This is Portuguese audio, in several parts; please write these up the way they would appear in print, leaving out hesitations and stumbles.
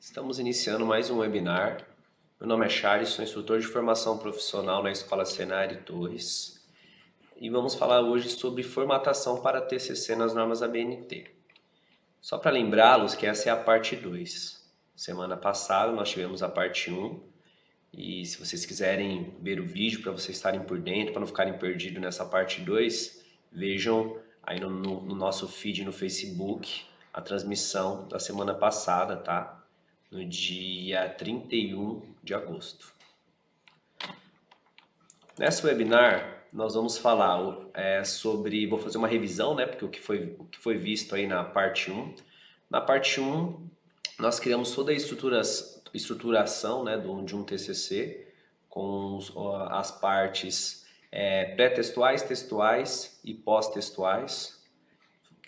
Estamos iniciando mais um webinar. Meu nome é Charles, sou instrutor de formação profissional na Escola Senari Torres e vamos falar hoje sobre formatação para TCC nas normas ABNT. Só para lembrá-los que essa é a parte 2. Semana passada nós tivemos a parte 1 e se vocês quiserem ver o vídeo para vocês estarem por dentro, para não ficarem perdidos nessa parte 2, vejam aí no nosso feed no Facebook a transmissão da semana passada, tá? No dia 31 de agosto. Nesse webinar, nós vamos falar sobre, vou fazer uma revisão, né, porque o que foi visto aí na parte 1. Na parte 1, nós criamos toda a estruturação, né, de um TCC, com as partes pré-textuais, textuais e pós-textuais.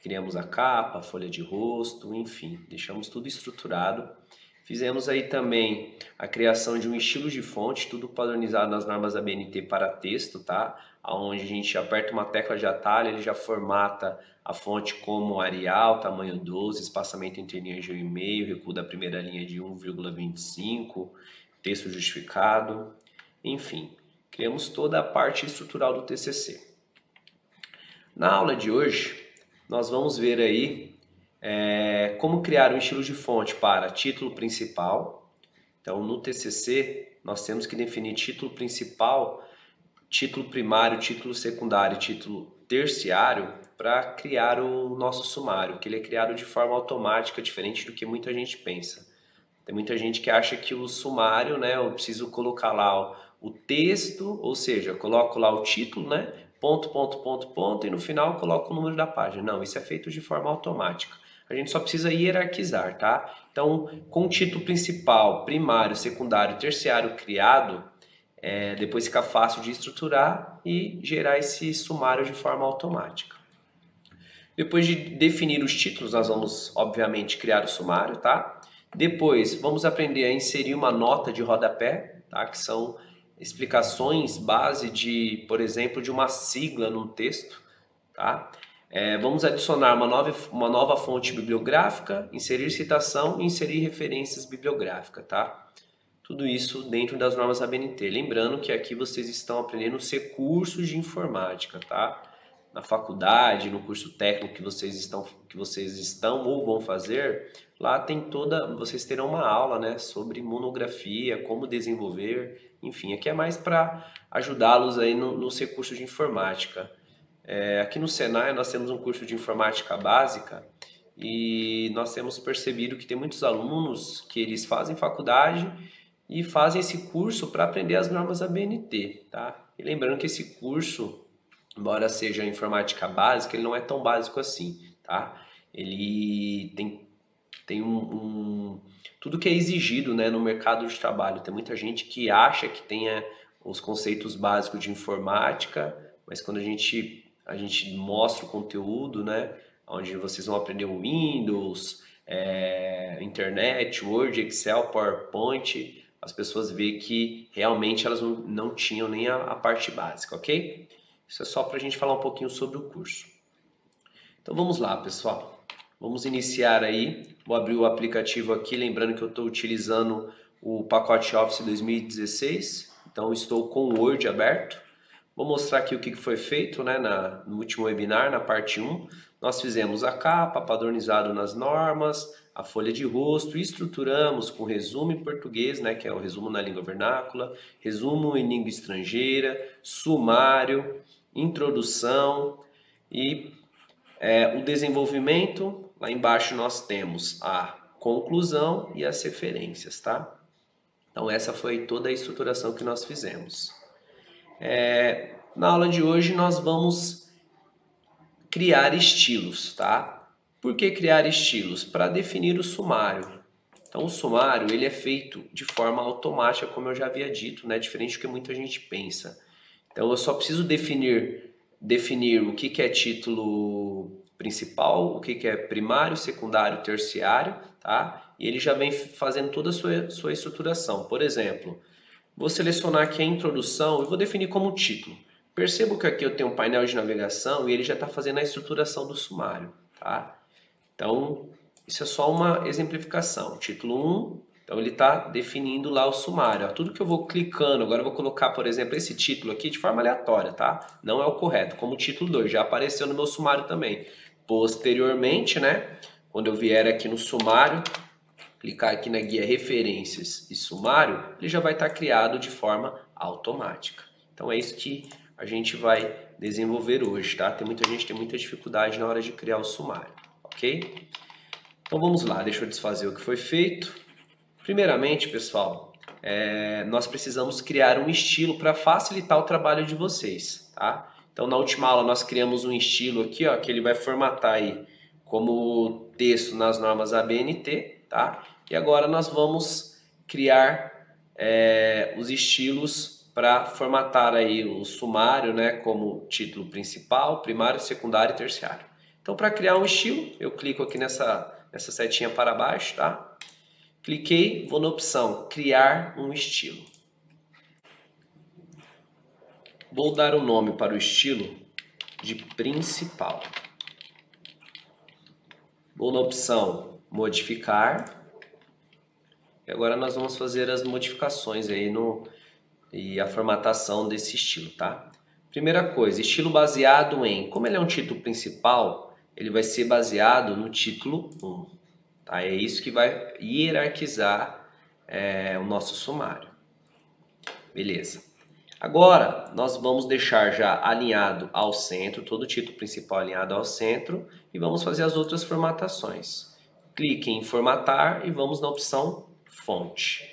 Criamos a capa, a folha de rosto, enfim, deixamos tudo estruturado. Fizemos aí também a criação de um estilo de fonte, tudo padronizado nas normas ABNT para texto, tá? Onde a gente aperta uma tecla de atalho, ele já formata a fonte como Arial, tamanho 12, espaçamento entre linhas de 1,5, recuo da primeira linha de 1,25, texto justificado, enfim. Criamos toda a parte estrutural do TCC. Na aula de hoje, nós vamos ver aí como criar um estilo de fonte para título principal. Então, no TCC, nós temos que definir título principal, título primário, título secundário e título terciário para criar o nosso sumário, que ele é criado de forma automática, diferente do que muita gente pensa. Tem muita gente que acha que o sumário, né, eu preciso colocar lá o texto, ou seja, eu coloco lá o título, né, ponto, ponto, ponto, ponto, e no final eu coloco o número da página. Não, isso é feito de forma automática. A gente só precisa hierarquizar, tá? Então, com o título principal, primário, secundário, terciário criado, depois fica fácil de estruturar e gerar esse sumário de forma automática. Depois de definir os títulos, nós vamos, obviamente, criar o sumário, tá? Depois, vamos aprender a inserir uma nota de rodapé, tá? Que são explicações base de, por exemplo, de uma sigla num texto, tá? Vamos adicionar uma nova fonte bibliográfica, inserir citação e inserir referências bibliográficas, tá? Tudo isso dentro das normas ABNT. Lembrando que aqui vocês estão aprendendo os recursos de informática, tá? Na faculdade, no curso técnico que vocês estão ou vão fazer, lá tem vocês terão uma aula, né, sobre monografia, como desenvolver, enfim, aqui é mais para ajudá-los aí nos recursos de informática. Aqui no Senai nós temos um curso de informática básica e nós temos percebido que tem muitos alunos que eles fazem faculdade e fazem esse curso para aprender as normas ABNT, tá? E lembrando que esse curso, embora seja informática básica, ele não é tão básico assim, tá? Ele tem tudo que é exigido, né, no mercado de trabalho. Tem muita gente que acha que tenha os conceitos básicos de informática, mas quando a gente mostra o conteúdo, né, onde vocês vão aprender o Windows, internet, Word, Excel, PowerPoint, as pessoas veem que realmente elas não tinham nem a parte básica, ok? Isso é só para a gente falar um pouquinho sobre o curso. Então vamos lá, pessoal. Vamos iniciar aí. Vou abrir o aplicativo aqui, lembrando que eu estou utilizando o pacote Office 2016. Então estou com o Word aberto. Vou mostrar aqui o que foi feito, né, no último webinar, na parte 1. Nós fizemos a capa, padronizado nas normas, a folha de rosto, estruturamos com resumo em português, né, que é o resumo na língua vernácula, resumo em língua estrangeira, sumário, introdução e o desenvolvimento. Lá embaixo nós temos a conclusão e as referências, tá? Então essa foi toda a estruturação que nós fizemos. Na aula de hoje nós vamos criar estilos, tá? Por que criar estilos? Para definir o sumário. Então o sumário ele é feito de forma automática, como eu já havia dito, né? Diferente do que muita gente pensa. Então eu só preciso definir o que é título principal, o que é primário, secundário, terciário, tá? E ele já vem fazendo toda a sua estruturação. Por exemplo, vou selecionar aqui a introdução e vou definir como título. Percebo que aqui eu tenho um painel de navegação e ele já está fazendo a estruturação do sumário, tá? Então, Isso é só uma exemplificação. Título 1, então ele está definindo lá o sumário. Ó, tudo que eu vou clicando, agora eu vou colocar, por exemplo, esse título aqui de forma aleatória, tá? Não é o correto, como título 2, já apareceu no meu sumário também. Posteriormente, né, quando eu vier aqui no sumário, clicar aqui na guia referências e sumário, ele já vai estar criado de forma automática. Então é isso que a gente vai desenvolver hoje, tá? Tem muita gente que tem muita dificuldade na hora de criar o sumário, ok? Então vamos lá, deixa eu desfazer o que foi feito. Primeiramente, pessoal, nós precisamos criar um estilo para facilitar o trabalho de vocês, tá? Então na última aula nós criamos um estilo aqui, ó, que ele vai formatar aí como texto nas normas ABNT, tá? E agora nós vamos criar os estilos para formatar aí o sumário, né, como título principal, primário, secundário e terciário. Então para criar um estilo, eu clico aqui nessa setinha para baixo, tá? Cliquei, vou na opção criar um estilo. Vou dar o nome para o estilo de principal. Vou na opção modificar. E agora nós vamos fazer as modificações aí e a formatação desse estilo, tá? Primeira coisa, estilo baseado em, como ele é um título principal, ele vai ser baseado no título 1. Tá? É isso que vai hierarquizar o nosso sumário. Beleza. Agora, nós vamos deixar já alinhado ao centro, todo o título principal alinhado ao centro, e vamos fazer as outras formatações. Clique em formatar e vamos na opção fonte.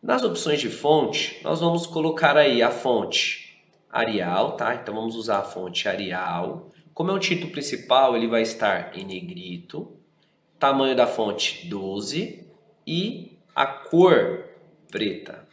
Nas opções de fonte, nós vamos colocar aí a fonte Arial, tá? Então vamos usar a fonte Arial. Como é o título principal, ele vai estar em negrito. Tamanho da fonte 12 e a cor preta.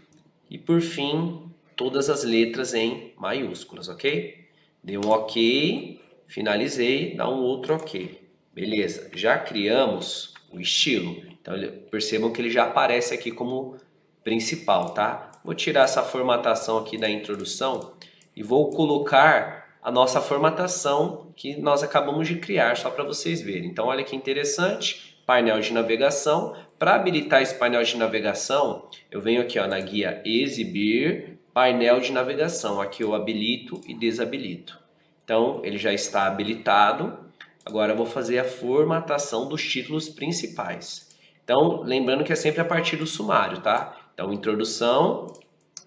E por fim, todas as letras em maiúsculas, ok? Dei um ok, finalizei, dá um outro ok. Beleza, já criamos o estilo. Então percebam que ele já aparece aqui como principal, tá? Vou tirar essa formatação aqui da introdução e vou colocar a nossa formatação que nós acabamos de criar, só para vocês verem. Então olha que interessante, painel de navegação. Para habilitar esse painel de navegação, eu venho aqui ó, na guia exibir, painel de navegação. Aqui eu habilito e desabilito. Então ele já está habilitado. Agora eu vou fazer a formatação dos títulos principais. Então lembrando que é sempre a partir do sumário, tá? Então introdução,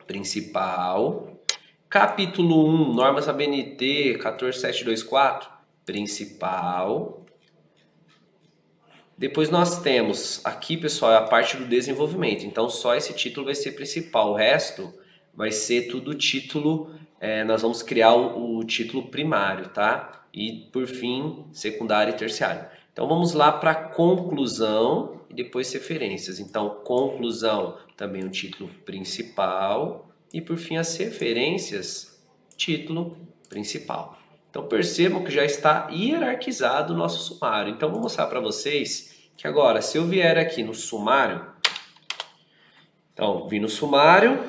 principal, capítulo 1, normas ABNT 14724, principal. Depois nós temos aqui, pessoal, a parte do desenvolvimento. Então só esse título vai ser principal. O resto vai ser tudo título. Nós vamos criar o título primário, tá? E por fim, secundário e terciário. Então vamos lá para conclusão e depois referências. Então conclusão também o título principal e por fim as referências, título principal. Então percebam que já está hierarquizado o nosso sumário. Então vou mostrar para vocês que agora, se eu vier aqui no sumário, então vim no sumário,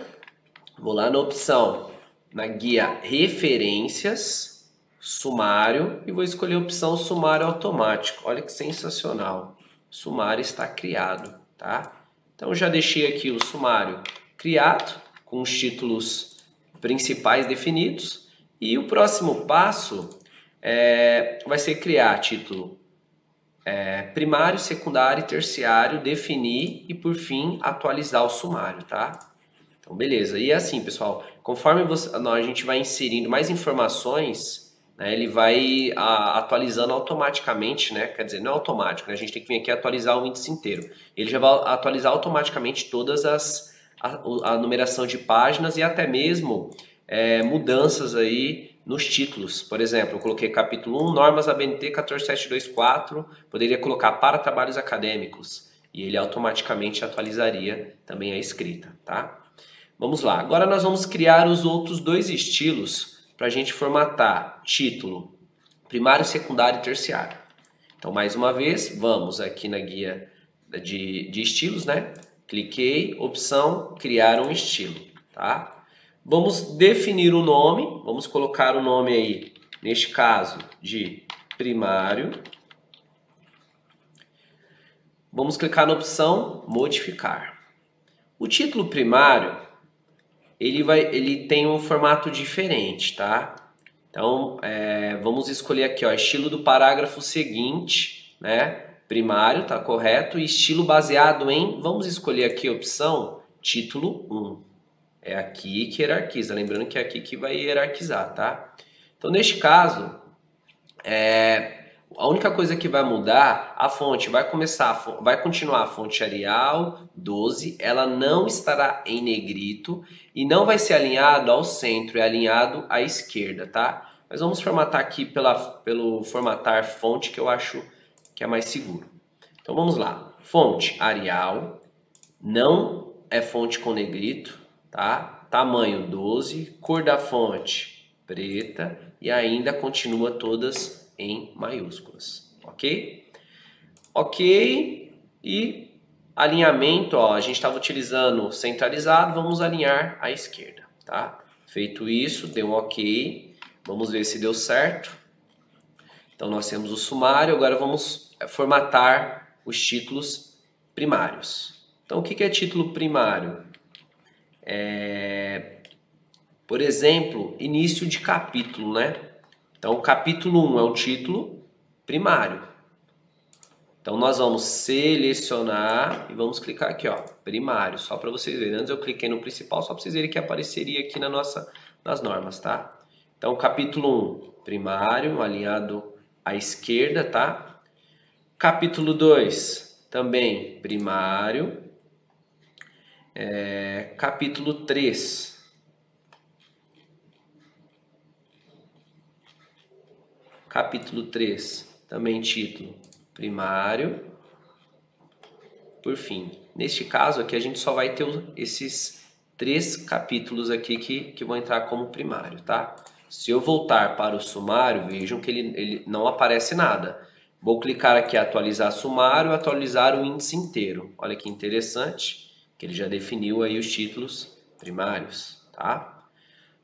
vou lá na opção, na guia referências, sumário, e vou escolher a opção sumário automático. Olha que sensacional, o sumário está criado, tá? Então já deixei aqui o sumário criado, com os títulos principais definidos, e o próximo passo vai ser criar título primário, secundário e terciário, definir e por fim atualizar o sumário, tá? Então beleza, e assim pessoal, conforme a gente vai inserindo mais informações, né, ele vai atualizando automaticamente, né? Quer dizer, não é automático, né? A gente tem que vir aqui atualizar o índice inteiro. Ele já vai atualizar automaticamente todas a numeração de páginas e até mesmo mudanças aí nos títulos. Por exemplo, eu coloquei capítulo 1, normas ABNT 14724, poderia colocar para trabalhos acadêmicos e ele automaticamente atualizaria também a escrita, tá? Vamos lá, agora nós vamos criar os outros dois estilos para a gente formatar título primário, secundário e terciário. Então, mais uma vez, vamos aqui na guia de estilos, né? Cliquei, opção, criar um estilo, tá? Vamos definir o nome, vamos colocar o nome aí, neste caso, de primário. Vamos clicar na opção modificar. O título primário, ele tem um formato diferente, tá? Então, vamos escolher aqui, ó, estilo do parágrafo seguinte, né? Primário, tá correto? E estilo baseado em, vamos escolher aqui a opção título 1. É aqui que hierarquiza, lembrando que é aqui que vai hierarquizar, tá? Então, neste caso, a única coisa que vai mudar, a fonte vai continuar a fonte Arial 12, ela não estará em negrito e não vai ser alinhado ao centro, é alinhado à esquerda, tá? Mas vamos formatar aqui pelo formatar fonte, que eu acho que é mais seguro. Então vamos lá, fonte Arial, não é fonte com negrito, tá? Tamanho 12, cor da fonte preta e ainda continua todas em maiúsculas, ok? Ok, e alinhamento, ó, a gente estava utilizando centralizado, vamos alinhar à esquerda, tá? Feito isso, deu um ok, vamos ver se deu certo. Então nós temos o sumário, agora vamos formatar os títulos primários. Então o que é título primário? Por exemplo, início de capítulo, né? Então, o capítulo 1 é o título primário. Então, nós vamos selecionar e vamos clicar aqui, ó, primário, só para vocês verem. Antes eu cliquei no principal, só para vocês verem que apareceria aqui nas normas, tá? Então, capítulo 1, primário, alinhado à esquerda, tá? Capítulo 2, também primário. Capítulo 3. Capítulo 3, também título primário. Por fim, neste caso aqui a gente só vai ter esses 3 capítulos aqui que vão entrar como primário, tá? Se eu voltar para o sumário, vejam que ele não aparece nada. Vou clicar aqui atualizar sumário, atualizar o índice inteiro. Olha que interessante, que ele já definiu aí os títulos primários, tá?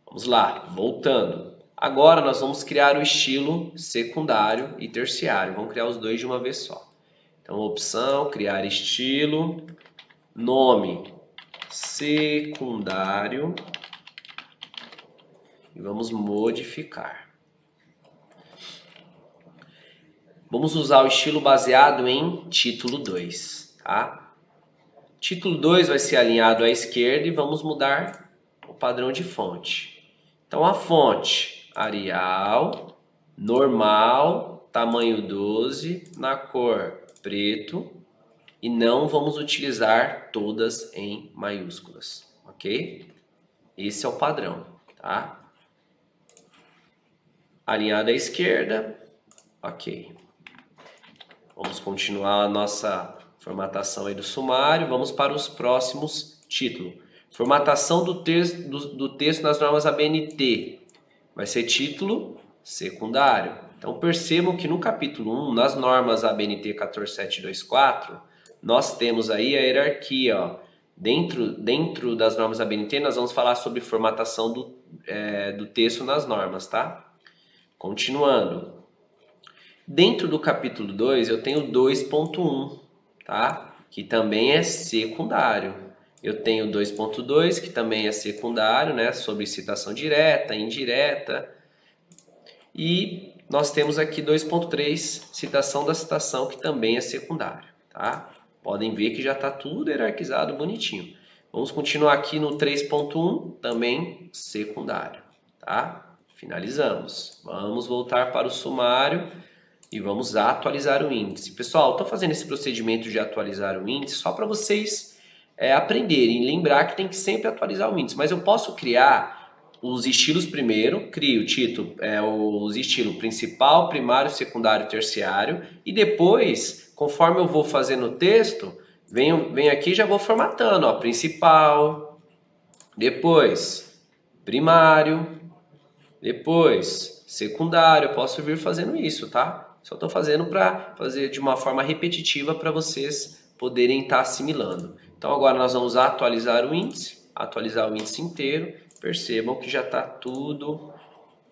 Vamos lá, voltando. Agora nós vamos criar o estilo secundário e terciário. Vamos criar os dois de uma vez só. Então, opção, criar estilo, nome secundário e vamos modificar. Vamos usar o estilo baseado em título 2, tá? Título 2 vai ser alinhado à esquerda e vamos mudar o padrão de fonte. Então, a fonte Arial, normal, tamanho 12, na cor preto e não vamos utilizar todas em maiúsculas, ok? Esse é o padrão, tá? Alinhado à esquerda, ok. Vamos continuar a nossa formatação aí do sumário, vamos para os próximos títulos. Formatação do texto nas normas ABNT. Vai ser título secundário. Então percebam que no capítulo 1, nas normas ABNT 14724, nós temos aí a hierarquia, ó. Dentro das normas ABNT, nós vamos falar sobre formatação do texto nas normas, tá? Continuando. Dentro do capítulo 2, eu tenho 2.1, tá? Que também é secundário. Eu tenho 2.2, que também é secundário, né? Sobre citação direta, indireta. E nós temos aqui 2.3, citação da citação, que também é secundário, tá? Podem ver que já está tudo hierarquizado bonitinho. Vamos continuar aqui no 3.1, também secundário, tá? Finalizamos. Vamos voltar para o sumário e vamos atualizar o índice. Pessoal, estou fazendo esse procedimento de atualizar o índice só para vocês aprenderem, lembrar que tem que sempre atualizar o índice. Mas eu posso criar os estilos primeiro, crio o título, os estilos principal, primário, secundário, terciário, e depois, conforme eu vou fazendo o texto, venho aqui e já vou formatando, ó, principal, depois primário, depois secundário. Eu posso vir fazendo isso, tá? Só estou fazendo para fazer de uma forma repetitiva para vocês poderem estar assimilando. Então agora nós vamos atualizar o índice inteiro. Percebam que já está tudo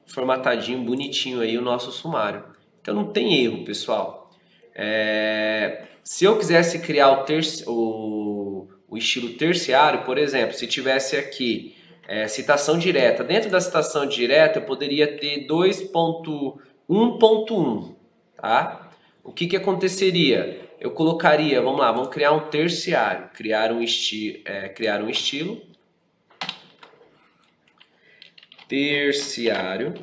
formatadinho, bonitinho aí o nosso sumário. Então não tem erro, pessoal. Se eu quisesse criar o estilo terciário, por exemplo, se tivesse aqui citação direta, dentro da citação direta eu poderia ter 2.1.1, tá? O que aconteceria? Eu colocaria, vamos lá, vamos criar um terciário, criar um estilo terciário,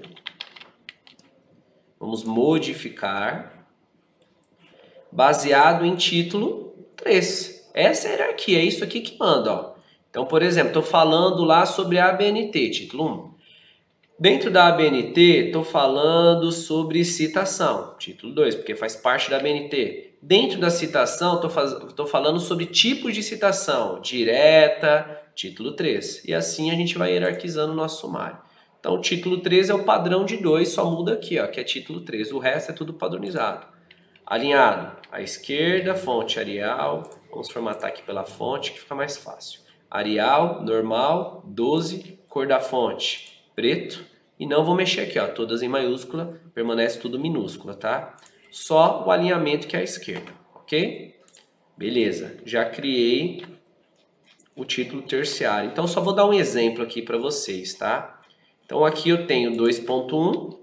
vamos modificar, baseado em título 3. Essa é a hierarquia, é isso aqui que manda, ó. Então, por exemplo, estou falando lá sobre a ABNT, título 1. Dentro da ABNT, estou falando sobre citação, título 2, porque faz parte da ABNT. Dentro da citação, estou falando sobre tipos de citação, direta, título 3. E assim a gente vai hierarquizando o nosso sumário. Então, o título 3 é o padrão de 2, só muda aqui, ó, que é título 3. O resto é tudo padronizado. Alinhado à esquerda, fonte Arial. Vamos formatar aqui pela fonte, que fica mais fácil. Arial, normal, 12, cor da fonte, preto. E não vou mexer aqui, ó, todas em maiúscula, permanece tudo minúscula, tá? Só o alinhamento que é à esquerda, ok? Beleza, já criei o título terciário. Então, só vou dar um exemplo aqui para vocês, tá? Então, aqui eu tenho 2.1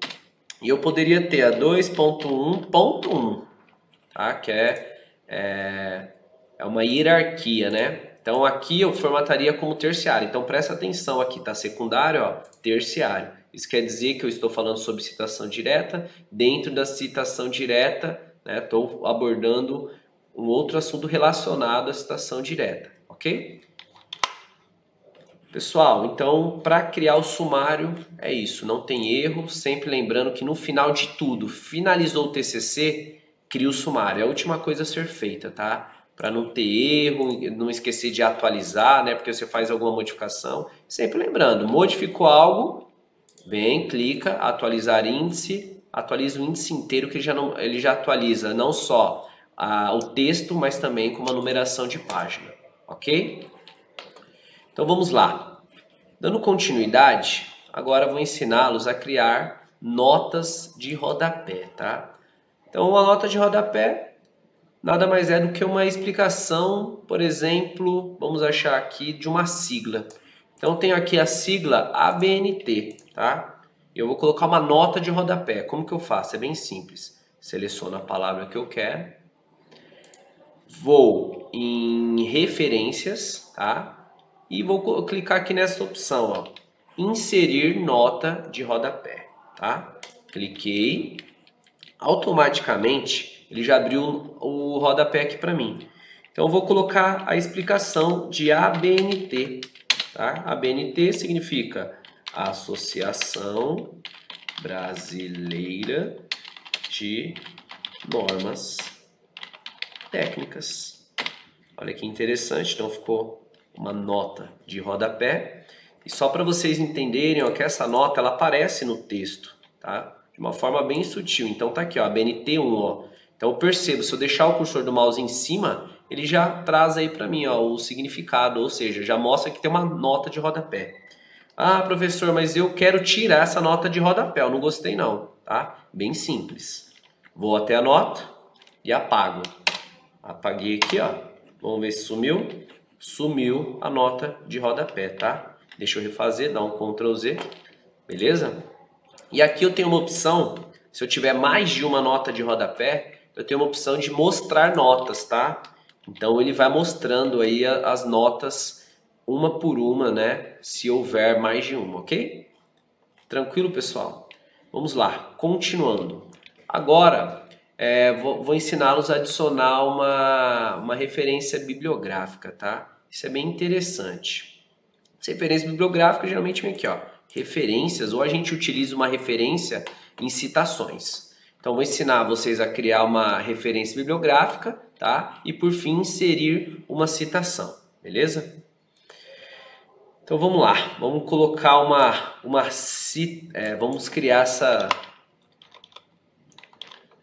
e eu poderia ter a 2.1.1, tá? Que é uma hierarquia, né? Então, aqui eu formataria como terciário. Então, presta atenção aqui, tá? Secundário, ó, terciário. Isso quer dizer que eu estou falando sobre citação direta. Dentro da citação direta, né, estou abordando um outro assunto relacionado à citação direta, ok? Pessoal, então, para criar o sumário, é isso. Não tem erro. Sempre lembrando que no final de tudo, finalizou o TCC, cria o sumário. É a última coisa a ser feita, tá? Para não ter erro, não esquecer de atualizar, né? Porque você faz alguma modificação. Sempre lembrando, modificou algo, vem, clica, atualizar índice, atualiza o índice inteiro, que ele já atualiza não só o texto, mas também com uma numeração de página, ok? Então vamos lá. Dando continuidade, agora vou ensiná-los a criar notas de rodapé, tá? Então uma nota de rodapé nada mais é do que uma explicação, por exemplo, vamos achar aqui de uma sigla. Então tenho aqui a sigla ABNT, tá? E eu vou colocar uma nota de rodapé. Como que eu faço? É bem simples. Seleciono a palavra que eu quero, vou em referências, tá? E vou clicar aqui nessa opção, ó, inserir nota de rodapé, tá? Cliquei, automaticamente ele já abriu o rodapé aqui para mim. Então eu vou colocar a explicação de ABNT, tá? ABNT significa Associação Brasileira de Normas Técnicas. Olha que interessante, então ficou uma nota de rodapé. E só para vocês entenderem, ó, que essa nota ela aparece no texto, tá? De uma forma bem sutil. Então tá aqui, ó, BNT1, ó. Então eu percebo, se eu deixar o cursor do mouse em cima, ele já traz aí para mim, ó, o significado, ou seja, já mostra que tem uma nota de rodapé. Ah, professor, mas eu quero tirar essa nota de rodapé, eu não gostei não, tá? Bem simples. Vou até a nota e apago. Apaguei aqui, ó. Vamos ver se sumiu. Sumiu a nota de rodapé, tá? Deixa eu refazer, dar um Ctrl Z, beleza? E aqui eu tenho uma opção, se eu tiver mais de uma nota de rodapé, eu tenho uma opção de mostrar notas, tá? Então ele vai mostrando aí as notas uma por uma, né? Se houver mais de uma, ok? Tranquilo, pessoal? Vamos lá, continuando. Agora, vou ensiná-los a adicionar uma referência bibliográfica, tá? Isso é bem interessante. Essa referência bibliográfica geralmente vem aqui, ó, referências, ou a gente utiliza uma referência em citações. Então, vou ensinar vocês a criar uma referência bibliográfica, tá? E, por fim, inserir uma citação, beleza? Então, vamos lá. Vamos colocar vamos criar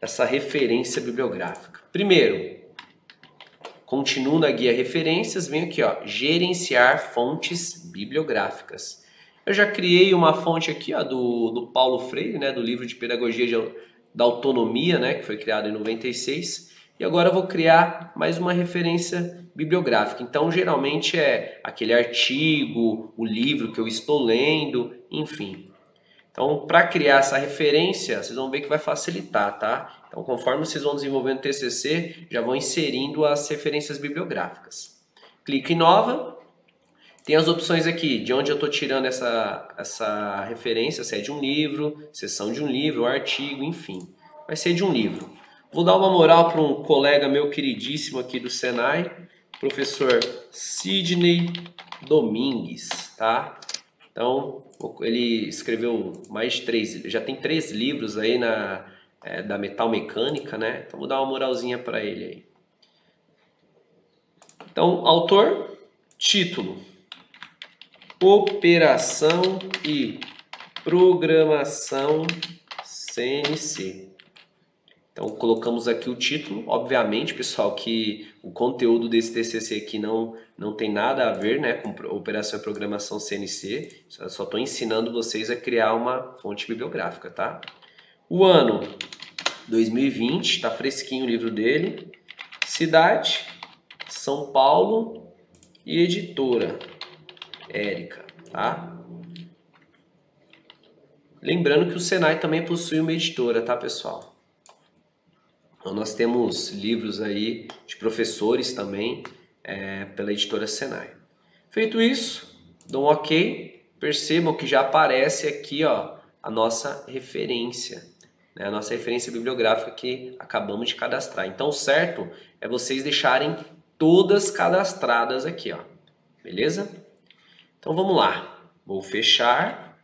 essa referência bibliográfica. Primeiro, continuo na guia referências, venho aqui, ó, gerenciar fontes bibliográficas. Eu já criei uma fonte aqui, ó, do Paulo Freire, né, do livro de Pedagogia da Autonomia, né, que foi criado em 96. E agora eu vou criar mais uma referência bibliográfica. Então, geralmente é aquele artigo, o livro que eu estou lendo, enfim. Então, para criar essa referência, vocês vão ver que vai facilitar, tá? Então, conforme vocês vão desenvolvendo o TCC, já vão inserindo as referências bibliográficas. Clique em Nova. Tem as opções aqui, de onde eu estou tirando essa referência, se é de um livro, seção de um livro, artigo, enfim. Vai ser de um livro. Vou dar uma moral para um colega meu queridíssimo aqui do Senai, professor Sidney Domingues, tá? Então, ele escreveu mais de 3, já tem 3 livros aí da metal mecânica, né? Então, vou dar uma moralzinha para ele aí. Então, autor, título, Operação e Programação CNC. Então, colocamos aqui o título. Obviamente, pessoal, que o conteúdo desse TCC aqui não tem nada a ver, né, com Operação e Programação CNC. Eu só estou ensinando vocês a criar uma fonte bibliográfica, tá? O ano, 2020, está fresquinho o livro dele. Cidade, São Paulo. E editora, Érica, tá? Lembrando que o Senai também possui uma editora, tá, pessoal? Então, nós temos livros aí de professores também pela editora Senai. Feito isso, dou um OK. Percebam que já aparece aqui, ó, a nossa referência, né? A nossa referência bibliográfica que acabamos de cadastrar. Então, o certo é vocês deixarem todas cadastradas aqui, ó. Beleza? Então, vamos lá. Vou fechar.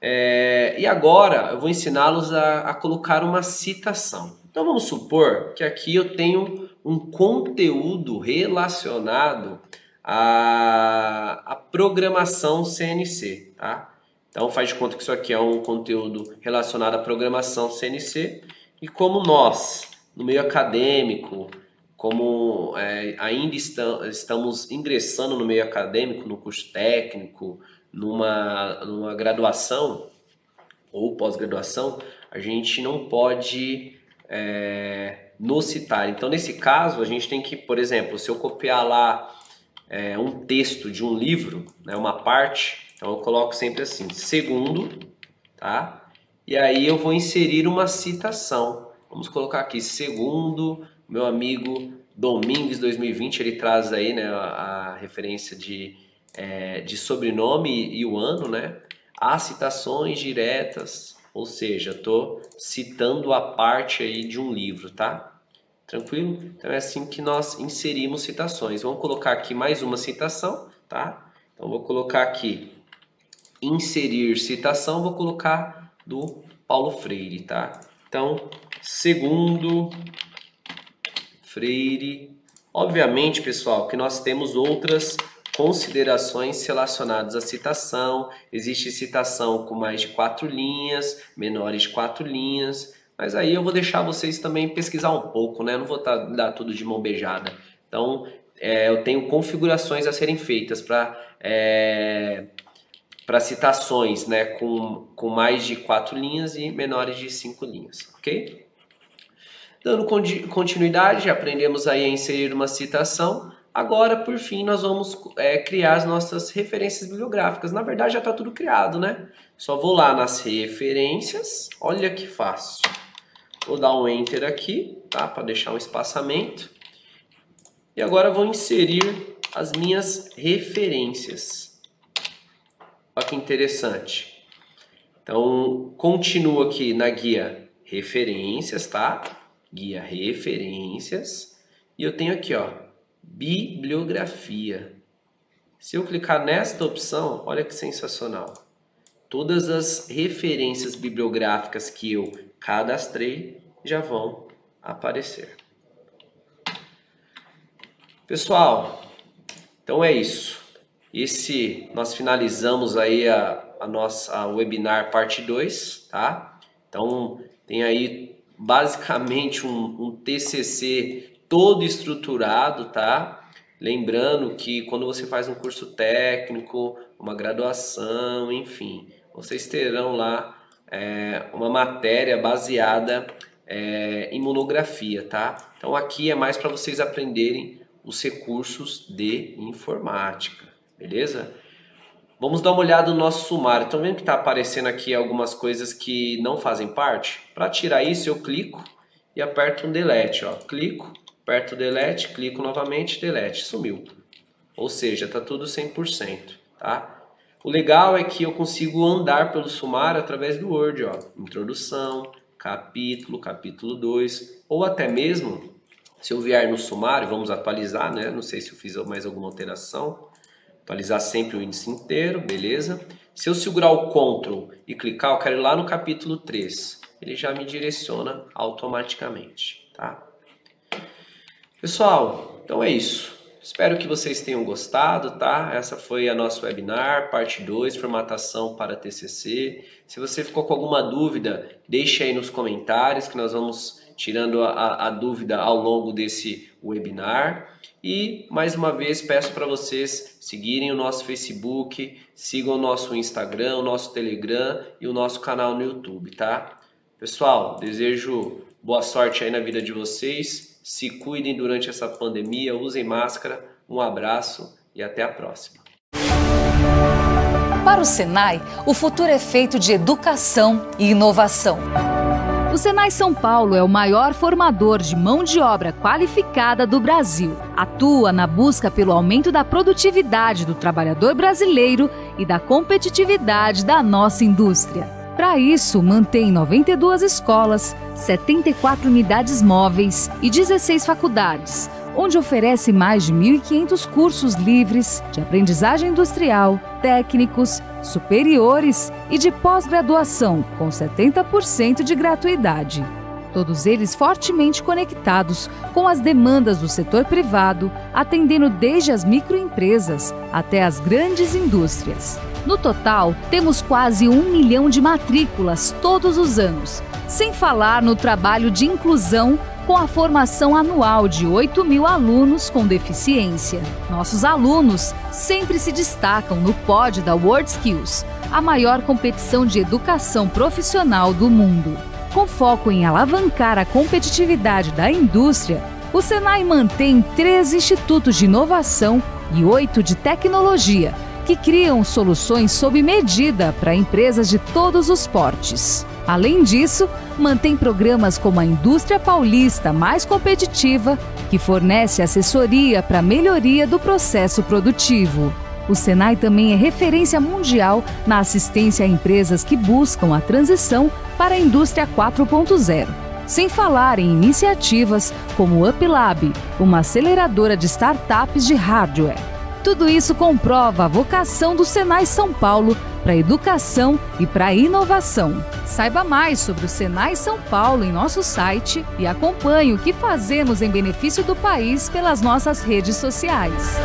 E agora eu vou ensiná-los a colocar uma citação. Então vamos supor que aqui eu tenho um conteúdo relacionado à programação CNC, tá? Então faz de conta que isso aqui é um conteúdo relacionado à programação CNC e como nós, no meio acadêmico, como ainda estamos ingressando no meio acadêmico, no curso técnico, numa graduação ou pós-graduação, a gente não pode nos citar. Então, nesse caso, a gente tem que, por exemplo, se eu copiar lá um texto de um livro, né, uma parte, então eu coloco sempre assim, segundo, tá? E aí eu vou inserir uma citação. Vamos colocar aqui, segundo meu amigo Domingues 2020, ele traz aí, né, a referência de sobrenome e o ano, né? Há citações diretas, ou seja, estou citando a parte aí de um livro, tá? Tranquilo? Então é assim que nós inserimos citações. Vamos colocar aqui mais uma citação, tá? Então vou colocar aqui inserir citação, vou colocar do Paulo Freire, tá? Então, segundo Freire. Obviamente, pessoal, que nós temos outras considerações relacionadas à citação. Existe citação com mais de 4 linhas, menores de 4 linhas, mas aí eu vou deixar vocês também pesquisar um pouco, né? Eu não vou dar tudo de mão beijada. Então, eu tenho configurações a serem feitas para citações, né? Com mais de 4 linhas e menores de 5 linhas, ok? Dando continuidade, aprendemos aí a inserir uma citação. Agora, por fim, nós vamos criar as nossas referências bibliográficas. Na verdade, já está tudo criado, né? Só vou lá nas referências. Olha que fácil. Vou dar um Enter aqui, tá? Para deixar um espaçamento. E agora vou inserir as minhas referências. Olha que interessante. Então, continuo aqui na guia referências, tá? Guia referências. E eu tenho aqui, ó, bibliografia. Se eu clicar nesta opção, olha que sensacional. Todas as referências bibliográficas que eu cadastrei já vão aparecer. Pessoal, então é isso. Nós finalizamos aí a nossa webinar parte 2, tá? Então tem aí basicamente um TCC todo estruturado, tá? Lembrando que quando você faz um curso técnico, uma graduação, enfim, vocês terão lá uma matéria baseada em monografia, tá? Então aqui é mais para vocês aprenderem os recursos de informática, beleza? Vamos dar uma olhada no nosso sumário. Estão vendo que está aparecendo aqui algumas coisas que não fazem parte? Para tirar isso, eu clico e aperto um delete, ó. Clico, aperto delete, clico novamente, delete, sumiu. Ou seja, está tudo 100%, tá? O legal é que eu consigo andar pelo sumário através do Word, ó. Introdução, capítulo, capítulo 2, ou até mesmo, se eu vier no sumário, vamos atualizar, né? Não sei se eu fiz mais alguma alteração. Atualizar sempre o índice inteiro, beleza? Se eu segurar o Ctrl e clicar, eu quero ir lá no capítulo 3. Ele já me direciona automaticamente, tá? Pessoal, então é isso. Espero que vocês tenham gostado, tá? Essa foi a nosso webinar, parte 2, formatação para TCC. Se você ficou com alguma dúvida, deixe aí nos comentários que nós vamos tirando a dúvida ao longo desse webinar. E, mais uma vez, peço para vocês seguirem o nosso Facebook, sigam o nosso Instagram, o nosso Telegram e o nosso canal no YouTube, tá? Pessoal, desejo boa sorte aí na vida de vocês. Se cuidem durante essa pandemia, usem máscara, um abraço e até a próxima. Para o Senai, o futuro é feito de educação e inovação. O Senai São Paulo é o maior formador de mão de obra qualificada do Brasil. Atua na busca pelo aumento da produtividade do trabalhador brasileiro e da competitividade da nossa indústria. Para isso, mantém 92 escolas, 74 unidades móveis e 16 faculdades, onde oferece mais de 1.500 cursos livres de aprendizagem industrial, técnicos, superiores e de pós-graduação, com 70% de gratuidade. Todos eles fortemente conectados com as demandas do setor privado, atendendo desde as microempresas até as grandes indústrias. No total, temos quase 1 milhão de matrículas todos os anos, sem falar no trabalho de inclusão com a formação anual de 8.000 alunos com deficiência. Nossos alunos sempre se destacam no pódio da WorldSkills, a maior competição de educação profissional do mundo. Com foco em alavancar a competitividade da indústria, o Senai mantém 3 institutos de inovação e 8 de tecnologia, que criam soluções sob medida para empresas de todos os portes. Além disso, mantém programas como a Indústria Paulista Mais Competitiva, que fornece assessoria para a melhoria do processo produtivo. O Senai também é referência mundial na assistência a empresas que buscam a transição para a Indústria 4.0. Sem falar em iniciativas como o UpLab, uma aceleradora de startups de hardware. Tudo isso comprova a vocação do Senai São Paulo para a educação e para a inovação. Saiba mais sobre o Senai São Paulo em nosso site e acompanhe o que fazemos em benefício do país pelas nossas redes sociais.